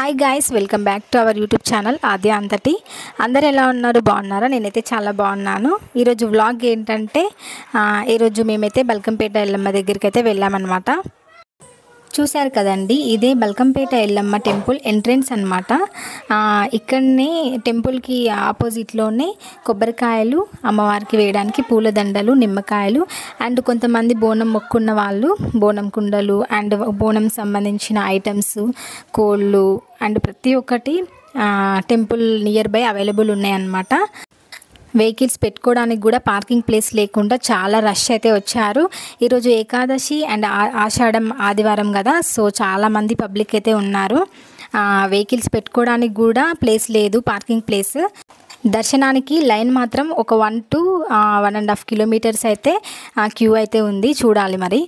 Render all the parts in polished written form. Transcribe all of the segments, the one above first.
Hi guys, welcome back to our YouTube channel Aadya అంతటి. అందరు ఎలా ఉన్నారు? బాగున్నారా? నేనైతే చాలా బాగున్నాను. ఈరోజు వ్లాగ్ ఏంటంటే ఈరోజు మేమైతే బల్కంపేట ఎల్లమ్మ దగ్గరికి అయితే వెళ్ళామన్నమాట. చూశారు కదండి, ఇదే బల్కంపేట ఎల్లమ్మ టెంపుల్ ఎంట్రెన్స్ అనమాట. ఇక్కడనే టెంపుల్కి ఆపోజిట్లోనే కొబ్బరికాయలు అమ్మవారికి వేయడానికి పూలదండలు, నిమ్మకాయలు అండ్ కొంతమంది బోనం మొక్కున్న వాళ్ళు బోనం కుండలు అండ్ బోనం సంబంధించిన ఐటమ్స్, కోళ్ళు అండ్ ప్రతి ఒక్కటి టెంపుల్ నియర్ బై అవైలబుల్ ఉన్నాయన్నమాట. వెహికల్స్ పెట్టుకోవడానికి కూడా పార్కింగ్ ప్లేస్ లేకుండా చాలా రష్ అయితే వచ్చారు. ఈరోజు ఏకాదశి అండ్ ఆషాఢం ఆదివారం కదా, సో చాలామంది పబ్లిక్ అయితే ఉన్నారు. వెహికల్స్ పెట్టుకోవడానికి కూడా ప్లేస్ లేదు, పార్కింగ్ ప్లేస్. దర్శనానికి లైన్ మాత్రం ఒక 1 to 1.5 కిలోమీటర్స్ అయితే క్యూ అయితే ఉంది. చూడాలి మరి.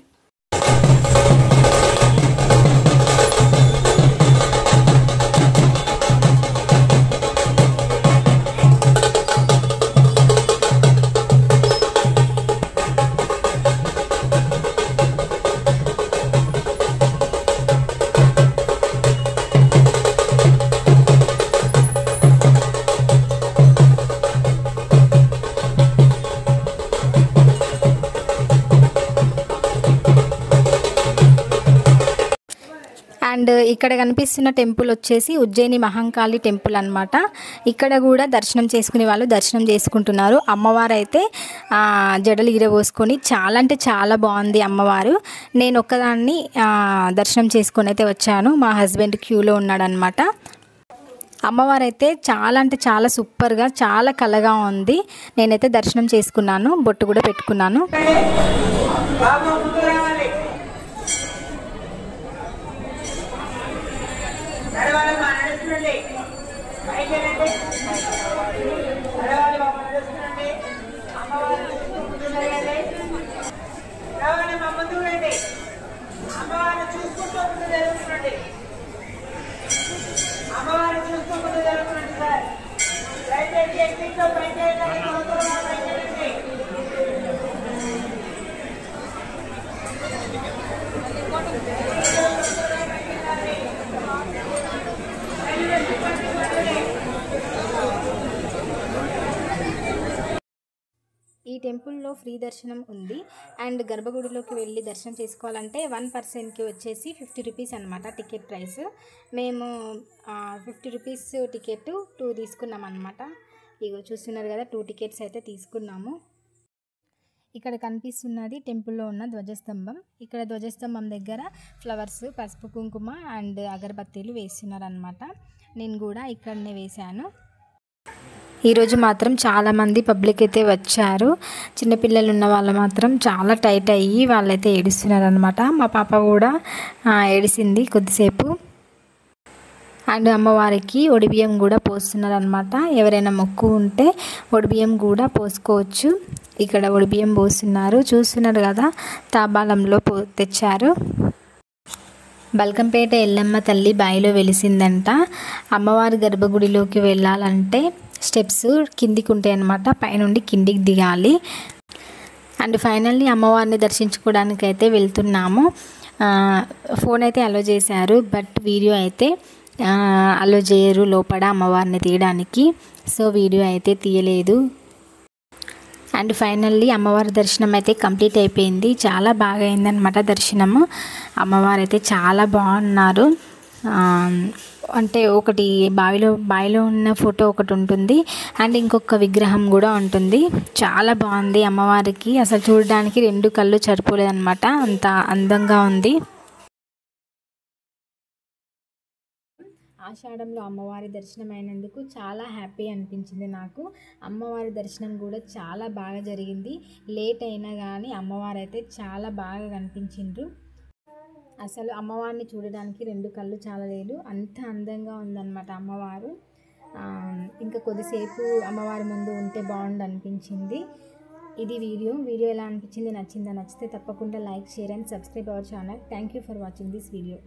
అండ్ ఇక్కడ కనిపిస్తున్న టెంపుల్ వచ్చేసి ఉజ్జయిని మహంకాళి టెంపుల్ అనమాట. ఇక్కడ కూడా దర్శనం చేసుకునే వాళ్ళు దర్శనం చేసుకుంటున్నారు. అమ్మవారు అయితే జడలు ఇరబోసుకొని చాలా అంటే చాలా బాగుంది అమ్మవారు. నేను ఒక్కదాన్ని దర్శనం చేసుకొని అయితే వచ్చాను. మా హస్బెండ్ క్యూలో ఉన్నాడనమాట. అమ్మవారు అయితే చాలా అంటే చాలా సూపర్గా చాలా కళగా ఉంది. నేనైతే దర్శనం చేసుకున్నాను, బొట్టు కూడా పెట్టుకున్నాను. ఈ టెంపుల్లో ఫ్రీ దర్శనం ఉంది. అండ్ గర్భగుడిలోకి వెళ్ళి దర్శనం చేసుకోవాలంటే 1 పర్సన్కి వచ్చేసి 50 రూపీస్ అనమాట టికెట్ ప్రైస్. మేము 50 రూపీస్ టికెట్ 2 తీసుకున్నాం అనమాట. ఇగో చూస్తున్నారు కదా, 2 టికెట్స్ అయితే తీసుకున్నాము. ఇక్కడ కనిపిస్తున్నది టెంపుల్లో ఉన్న ధ్వజస్తంభం. ఇక్కడ ధ్వజస్తంభం దగ్గర ఫ్లవర్స్, పసుపు కుంకుమ అండ్ అగరబత్తీలు వేస్తున్నారనమాట. నేను కూడా ఇక్కడనే వేశాను. ఈరోజు మాత్రం చాలామంది పబ్లిక్ అయితే వచ్చారు. చిన్నపిల్లలు ఉన్న వాళ్ళు మాత్రం చాలా టైట్ అయ్యి వాళ్ళైతే ఏడుస్తున్నారు అనమాట. మా పాప కూడా ఏడిసింది కొద్దిసేపు. అండ్ అమ్మవారికి ఒడిబియ్యం కూడా పోస్తున్నారు అనమాట. ఎవరైనా మొక్కు ఉంటే ఒడిబియ్యం కూడా పోసుకోవచ్చు. ఇక్కడ ఒడిబియ్యం పోస్తున్నారు, చూస్తున్నారు కదా, తాబాలంలో తెచ్చారు. బల్కంపేట ఎల్లమ్మ తల్లి బాయిలో వెలిసిందంట. అమ్మవారి గర్భగుడిలోకి వెళ్ళాలంటే స్టెప్స్ కిందికి ఉంటాయి అన్నమాట, పైనుండి కిందికి దిగాలి. అండ్ ఫైనల్లీ అమ్మవారిని దర్శించుకోవడానికి అయితే వెళ్తున్నాము. ఫోన్ అయితే అలో చేశారు, బట్ వీడియో అయితే అలో చేయరు లోపల అమ్మవారిని తీయడానికి, సో వీడియో అయితే తీయలేదు. అండ్ ఫైనల్లీ అమ్మవారి దర్శనం అయితే కంప్లీట్ అయిపోయింది. చాలా బాగా అయిందనమాట దర్శనము. అమ్మవారు అయితే చాలా బాగున్నారు. అంటే ఒకటి బావిలో ఉన్న ఫోటో ఒకటి ఉంటుంది అండ్ ఇంకొక విగ్రహం కూడా ఉంటుంది. చాలా బాగుంది అమ్మవారికి. అసలు చూడడానికి 2 కళ్ళు సరిపోలేదన్నమాట, అంత అందంగా ఉంది. ఆషాఢంలో అమ్మవారి దర్శనం అయినందుకు చాలా హ్యాపీ అనిపించింది నాకు. అమ్మవారి దర్శనం కూడా చాలా బాగా జరిగింది. లేట్ అయినా కానీ అమ్మవారు అయితే చాలా బాగా కనిపించిండ్రు. అసలు అమ్మవారిని చూడడానికి 2 కళ్ళు చాలలేదు, అంత అందంగా ఉందన్నమాట అమ్మవారు. ఇంకా కొద్దిసేపు అమ్మవారి ముందు ఉంటే బాగుండు అనిపించింది. ఇది వీడియో ఎలా అనిపించింది? నచ్చితే తప్పకుండా like, share and subscribe our channel. Thank you for watching this video.